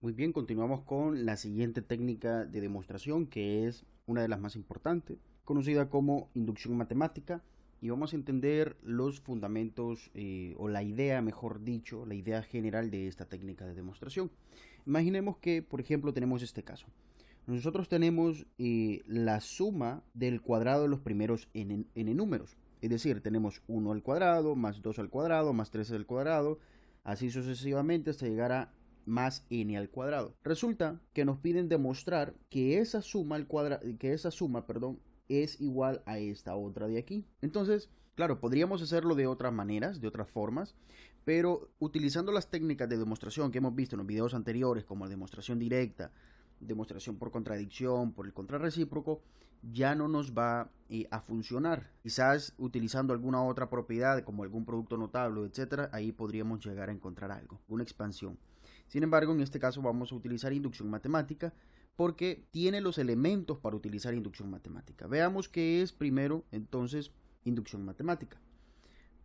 Muy bien, continuamos con la siguiente técnica de demostración, que es una de las más importantes, conocida como inducción matemática, y vamos a entender los fundamentos o la idea, mejor dicho, la idea general de esta técnica de demostración. Imaginemos que, por ejemplo, tenemos este caso. Nosotros tenemos la suma del cuadrado de los primeros n números. Es decir, tenemos 1 al cuadrado, más 2 al cuadrado, más 3 al cuadrado, así sucesivamente hasta llegar a más n al cuadrado. Resulta que nos piden demostrar que esa suma es igual a esta otra de aquí. Entonces, claro, podríamos hacerlo de otras maneras, de otras formas, pero utilizando las técnicas de demostración que hemos visto en los videos anteriores, como la demostración directa, demostración por contradicción, por el contrarrecíproco, ya no nos va a funcionar. Quizás utilizando alguna otra propiedad como algún producto notable, etcétera, ahí podríamos llegar a encontrar algo, una expansión. Sin embargo, en este caso vamos a utilizar inducción matemática porque tiene los elementos para utilizar inducción matemática. Veamos qué es primero entonces inducción matemática.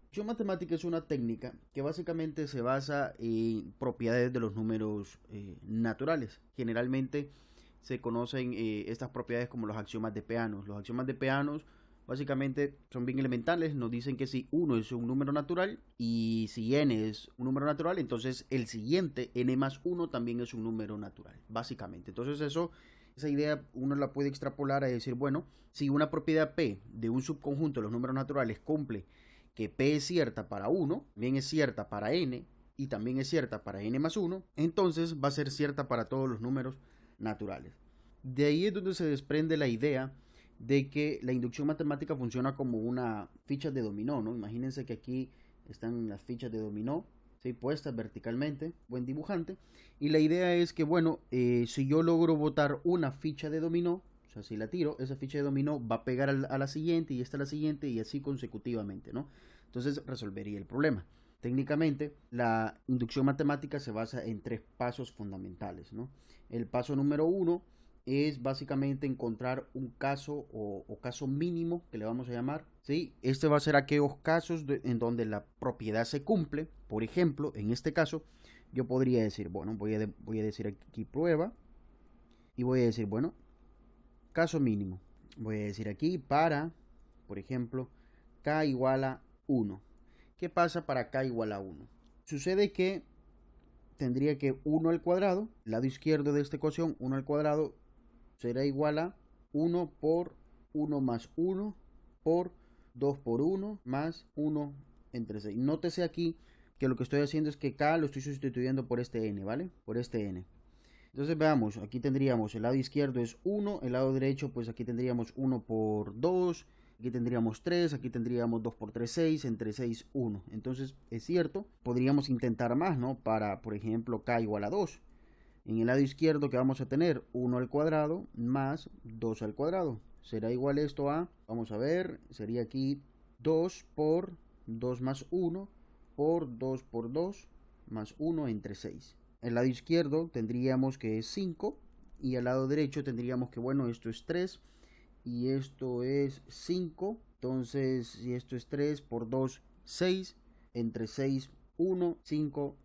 Inducción matemática es una técnica que básicamente se basa en propiedades de los números naturales. Generalmente se conocen estas propiedades como los axiomas de Peano. Los axiomas de Peano básicamente son bien elementales. Nos dicen que si 1 es un número natural y si n es un número natural, entonces el siguiente, n más 1, también es un número natural, básicamente. Entonces esa idea uno la puede extrapolar a decir, bueno, si una propiedad P de un subconjunto de los números naturales cumple que P es cierta para 1, bien es cierta para n y también es cierta para n más 1, entonces va a ser cierta para todos los números naturales. De ahí es donde se desprende la idea de que la inducción matemática funciona como una ficha de dominó, ¿no? Imagínense que aquí están las fichas de dominó, ¿sí? Puestas verticalmente, buen dibujante, y la idea es que, bueno, si yo logro botar una ficha de dominó, o sea, si la tiro, esa ficha de dominó va a pegar a la siguiente y esta a la siguiente y así consecutivamente, ¿no? Entonces resolvería el problema. Técnicamente, la inducción matemática se basa en 3 pasos fundamentales, ¿no? El paso número 1 es básicamente encontrar un caso o caso mínimo que le vamos a llamar, ¿sí? Este va a ser aquellos casos en donde la propiedad se cumple. Por ejemplo, en este caso, yo podría decir, bueno, voy a decir aquí prueba y voy a decir, bueno, caso mínimo. Voy a decir aquí para, por ejemplo, k igual a 1. ¿Qué pasa para k igual a 1? Sucede que tendría que 1 al cuadrado, lado izquierdo de esta ecuación, 1 al cuadrado será igual a 1 por 1 más 1 por 2 por 1 más 1 entre 6. Nótese aquí que lo que estoy haciendo es que k lo estoy sustituyendo por este n, ¿vale? Por este n. Entonces veamos, aquí tendríamos el lado izquierdo es 1, el lado derecho pues aquí tendríamos 1 por 2, aquí tendríamos 3, aquí tendríamos 2 por 3, 6, entre 6, 1. Entonces es cierto, podríamos intentar más, ¿no? Para, por ejemplo, k igual a 2. En el lado izquierdo que vamos a tener 1 al cuadrado más 2 al cuadrado. Será igual esto a, vamos a ver, sería aquí 2 por 2 más 1 por 2 por 2 más 1 entre 6. El lado izquierdo tendríamos que es 5 y al lado derecho tendríamos que, bueno, esto es 3 y esto es 5. Entonces, si esto es 3 por 2, 6, entre 6, 1, 5,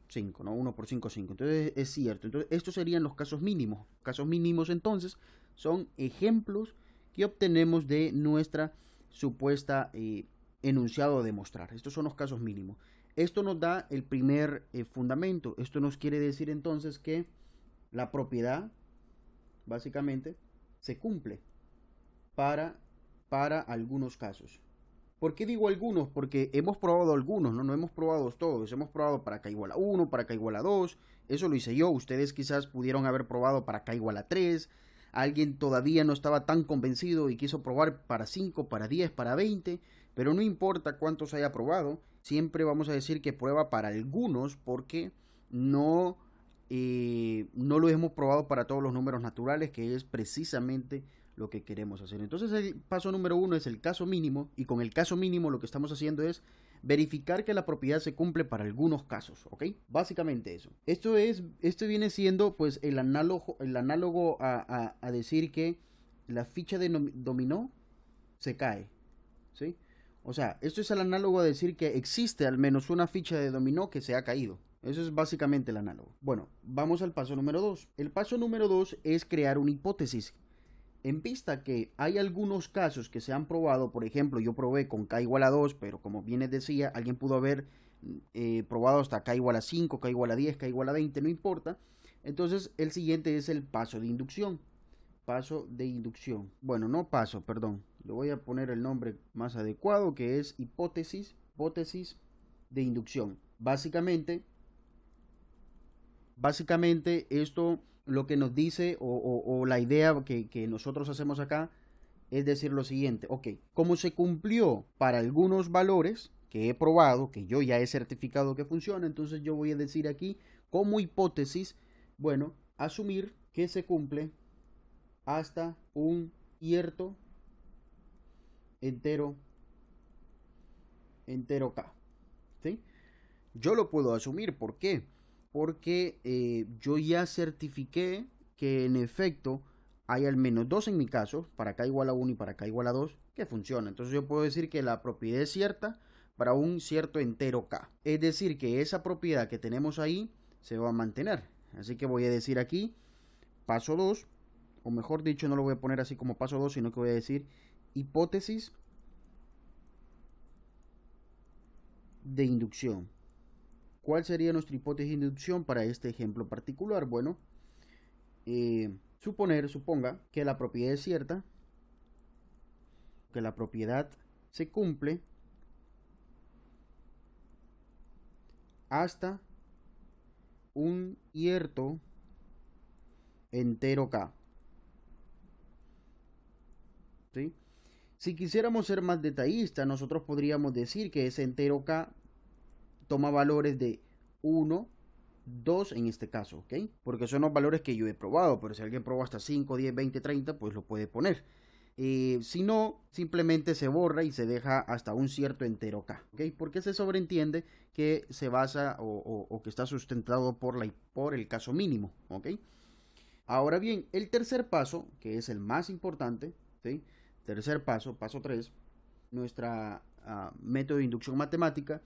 5, ¿no? 1 por 5, 5. Entonces es cierto. Entonces estos serían los casos mínimos. Casos mínimos entonces son ejemplos que obtenemos de nuestra supuesta enunciado a demostrar. Estos son los casos mínimos. Esto nos da el primer fundamento. Esto nos quiere decir entonces que la propiedad básicamente se cumple para, para algunos casos. ¿Por qué digo algunos? Porque hemos probado algunos, ¿no? No hemos probado todos. Hemos probado para k igual a 1, para k igual a 2. Eso lo hice yo. Ustedes quizás pudieron haber probado para k igual a 3. Alguien todavía no estaba tan convencido y quiso probar para 5, para 10, para 20. Pero no importa cuántos haya probado. Siempre vamos a decir que prueba para algunos porque no lo hemos probado para todos los números naturales, que es precisamente lo que queremos hacer. Entonces el paso número 1 es el caso mínimo, y con el caso mínimo lo que estamos haciendo es verificar que la propiedad se cumple para algunos casos, ¿ok? Básicamente eso. Esto viene siendo pues el análogo a decir que la ficha de dominó se cae, ¿sí? O sea, esto es el análogo a decir que existe al menos una ficha de dominó que se ha caído. Eso es básicamente el análogo. Bueno, vamos al paso número 2. El paso número 2 es crear una hipótesis. En vista que hay algunos casos que se han probado, por ejemplo, yo probé con k igual a 2, pero como bien les decía, alguien pudo haber probado hasta k igual a 5, k igual a 10, k igual a 20, no importa. Entonces, el siguiente es el paso de inducción. Paso de inducción. Bueno, no paso, perdón. Le voy a poner el nombre más adecuado, que es hipótesis de inducción. Básicamente esto lo que nos dice o la idea que nosotros hacemos acá es decir lo siguiente, ok, como se cumplió para algunos valores que he probado, que yo ya he certificado que funciona, entonces yo voy a decir aquí como hipótesis, bueno, asumir que se cumple hasta un cierto entero k, ¿sí? Yo lo puedo asumir, ¿por qué? Porque yo ya certifiqué que en efecto hay al menos dos en mi caso, para k igual a 1 y para k igual a 2, que funciona. Entonces yo puedo decir que la propiedad es cierta para un cierto entero k. Es decir, que esa propiedad que tenemos ahí se va a mantener. Así que voy a decir aquí, paso 2, o mejor dicho, no lo voy a poner así como paso 2, sino que voy a decir hipótesis de inducción. ¿Cuál sería nuestra hipótesis de inducción para este ejemplo particular? Bueno, suponga que la propiedad es cierta, que la propiedad se cumple hasta un cierto entero k. ¿Sí? Si quisiéramos ser más detallistas, nosotros podríamos decir que ese entero k toma valores de 1, 2 en este caso, ¿ok? Porque son los valores que yo he probado, pero si alguien probó hasta 5, 10, 20, 30, pues lo puede poner. Si no, simplemente se borra y se deja hasta un cierto entero k, ¿ok? Porque se sobreentiende que se basa o que está sustentado por el caso mínimo, ¿ok? Ahora bien, el tercer paso, que es el más importante, ¿sí? Tercer paso, paso 3, nuestra método de inducción matemática,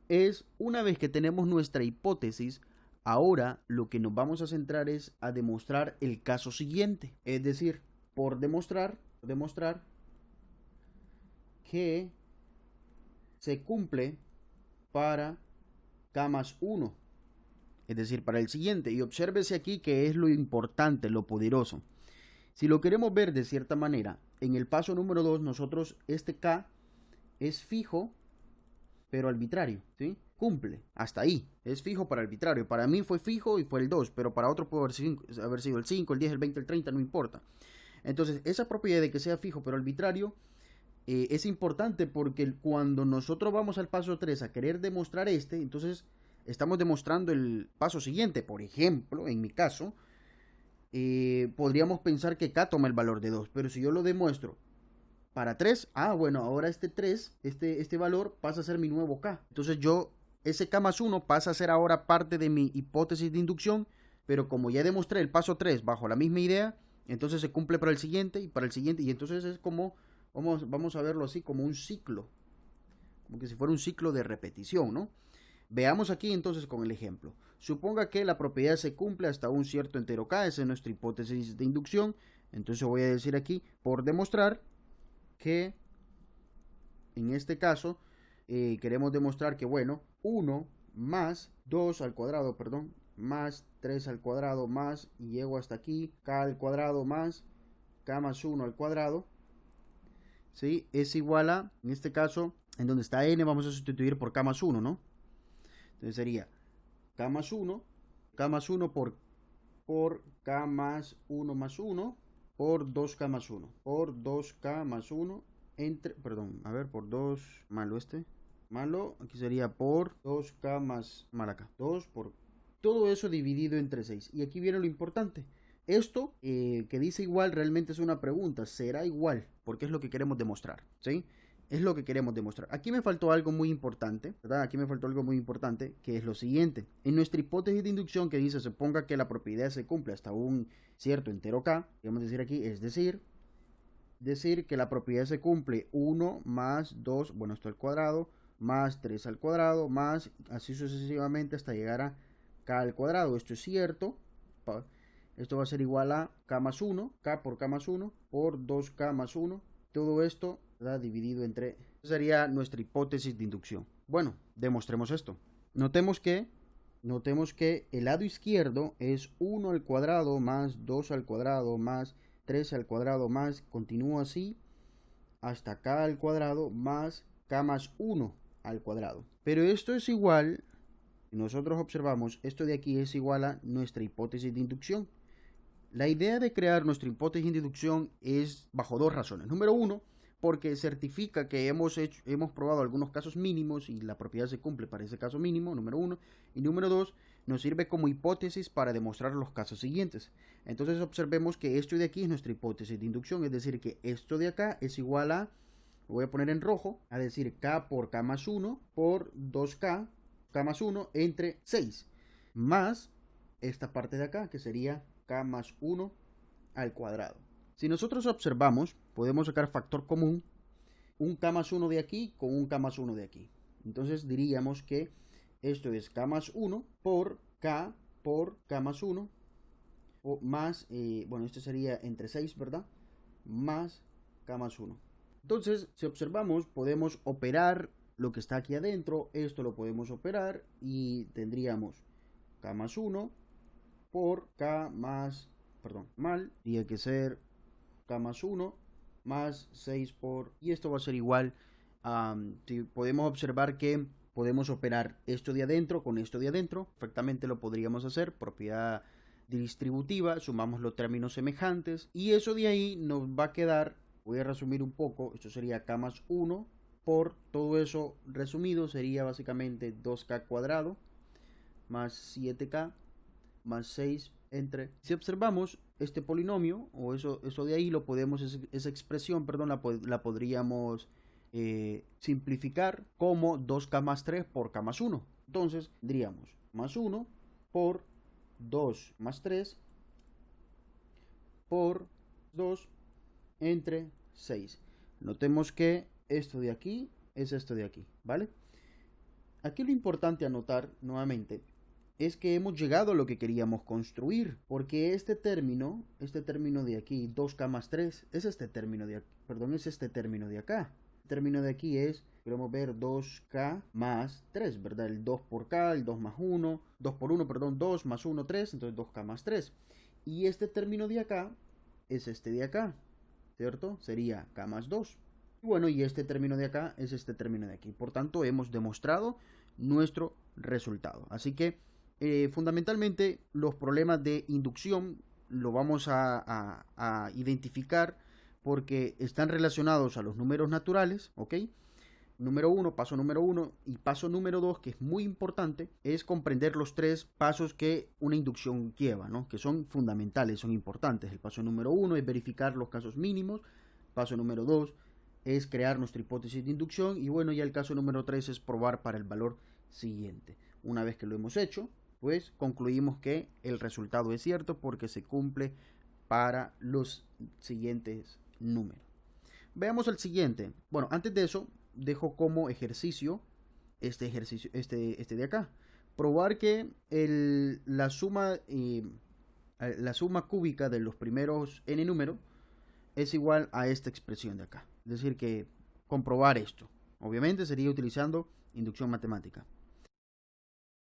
es una vez que tenemos nuestra hipótesis, ahora lo que nos vamos a centrar es a demostrar el caso siguiente. Es decir, por demostrar que se cumple para k más 1. Es decir, para el siguiente. Y obsérvese aquí que es lo importante, lo poderoso. Si lo queremos ver de cierta manera, en el paso número 2, nosotros este k es fijo, pero arbitrario, ¿sí? Cumple, hasta ahí, es fijo para arbitrario. Para mí fue fijo y fue el 2, pero para otro puede haber sido el 5, el 10, el 20, el 30, no importa. Entonces, esa propiedad de que sea fijo pero arbitrario es importante porque cuando nosotros vamos al paso 3 a querer demostrar entonces estamos demostrando el paso siguiente. Por ejemplo, en mi caso, podríamos pensar que k toma el valor de 2, pero si yo lo demuestro para 3, bueno, ahora este 3, este valor pasa a ser mi nuevo k. Entonces ese k más 1 pasa a ser ahora parte de mi hipótesis de inducción, pero como ya demostré el paso 3 bajo la misma idea, entonces se cumple para el siguiente y para el siguiente, y entonces es como, vamos a verlo así, como un ciclo, como que si fuera un ciclo de repetición, ¿no? Veamos aquí entonces con el ejemplo. Suponga que la propiedad se cumple hasta un cierto entero k, esa es nuestra hipótesis de inducción. Entonces voy a decir aquí, por demostrar que en este caso queremos demostrar que, bueno, 1 más 2 al cuadrado, perdón, más 3 al cuadrado, más, y llego hasta aquí, k al cuadrado más k más 1 al cuadrado, ¿sí? Es igual a, en este caso, en donde está n, vamos a sustituir por k más 1, ¿no? Entonces sería k más 1 por k más 1 más 1 por 2k más 1 por 2k más 1 entre, perdón, a ver, por 2 malo malo, aquí sería por 2k más mal acá, 2 por todo eso dividido entre 6. Y aquí viene lo importante. Esto que dice igual realmente es una pregunta, ¿será igual? Porque es lo que queremos demostrar, ¿sí? Es lo que queremos demostrar. Aquí me faltó algo muy importante, ¿verdad? Aquí me faltó algo muy importante, que es lo siguiente. En nuestra hipótesis de inducción que dice, suponga que la propiedad se cumple hasta un cierto entero k, vamos a decir aquí, es decir que la propiedad se cumple 1 más 2, bueno, esto al cuadrado, más 3 al cuadrado, más así sucesivamente hasta llegar a k al cuadrado. Esto es cierto. Esto va a ser igual a k más 1, k por k más 1, por 2k más 1. Todo esto, ¿verdad?, dividido entre... Esa sería nuestra hipótesis de inducción. Bueno, demostremos esto. Notemos que el lado izquierdo es 1 al cuadrado más 2 al cuadrado más 3 al cuadrado más, continúa así, hasta k al cuadrado más k más 1 al cuadrado. Pero esto es igual, nosotros observamos, esto de aquí es igual a nuestra hipótesis de inducción. La idea de crear nuestra hipótesis de inducción es bajo dos razones. Número uno, porque certifica que hemos probado algunos casos mínimos y la propiedad se cumple para ese caso mínimo, número uno. Y número dos, nos sirve como hipótesis para demostrar los casos siguientes. Entonces observemos que esto de aquí es nuestra hipótesis de inducción, es decir, que esto de acá es igual a, lo voy a poner en rojo, a decir k por k más 1 por 2k, k más 1 entre 6, más esta parte de acá, que sería k más 1 al cuadrado. Si nosotros observamos, podemos sacar factor común, un k más 1 de aquí con un k más 1 de aquí. Entonces diríamos que esto es k más 1 por k más 1, o más, bueno, esto sería entre 6, ¿verdad? Más k más 1. Entonces, si observamos, podemos operar lo que está aquí adentro, esto lo podemos operar y tendríamos k más 1 por k más, perdón, mal, tiene que ser k más 1 más 6 por, y esto va a ser igual, podemos observar que podemos operar esto de adentro con esto de adentro, perfectamente lo podríamos hacer, propiedad distributiva, sumamos los términos semejantes, y eso de ahí nos va a quedar, voy a resumir un poco, esto sería k más 1 por todo eso resumido, sería básicamente 2k cuadrado más 7k más 6 entre, si observamos este polinomio, o eso de ahí lo podemos, esa expresión, perdón, la podríamos simplificar como 2k más 3 por k más 1. Entonces, diríamos más 1 por 2 más 3 por 2 entre 6. Notemos que esto de aquí es esto de aquí, ¿vale? Aquí lo importante a notar nuevamente es que hemos llegado a lo que queríamos construir, porque este término de aquí, 2k más 3, es este término de aquí, perdón, es este término de acá. El término de aquí es, queremos ver 2k más 3, ¿verdad? El 2 por k, el 2 más 1, 2 por 1, perdón, 2 más 1, 3, entonces 2k más 3. Y este término de acá es este de acá, ¿cierto? Sería k más 2. Y bueno, y este término de acá es este término de aquí. Por tanto, hemos demostrado nuestro resultado. Así que fundamentalmente los problemas de inducción lo vamos a identificar porque están relacionados a los números naturales, ¿ok? Número 1, paso número 1 y paso número 2, que es muy importante, es comprender los tres pasos que una inducción lleva, ¿no? Que son fundamentales, son importantes. El paso número 1 es verificar los casos mínimos, paso número 2 es crear nuestra hipótesis de inducción y bueno, ya el caso número 3 es probar para el valor siguiente. Una vez que lo hemos hecho, pues concluimos que el resultado es cierto porque se cumple para los siguientes números. Veamos el siguiente. Bueno, antes de eso, dejo como ejercicio este de acá. Probar que la suma cúbica de los primeros n números es igual a esta expresión de acá. Es decir, que comprobar esto. Obviamente sería utilizando inducción matemática.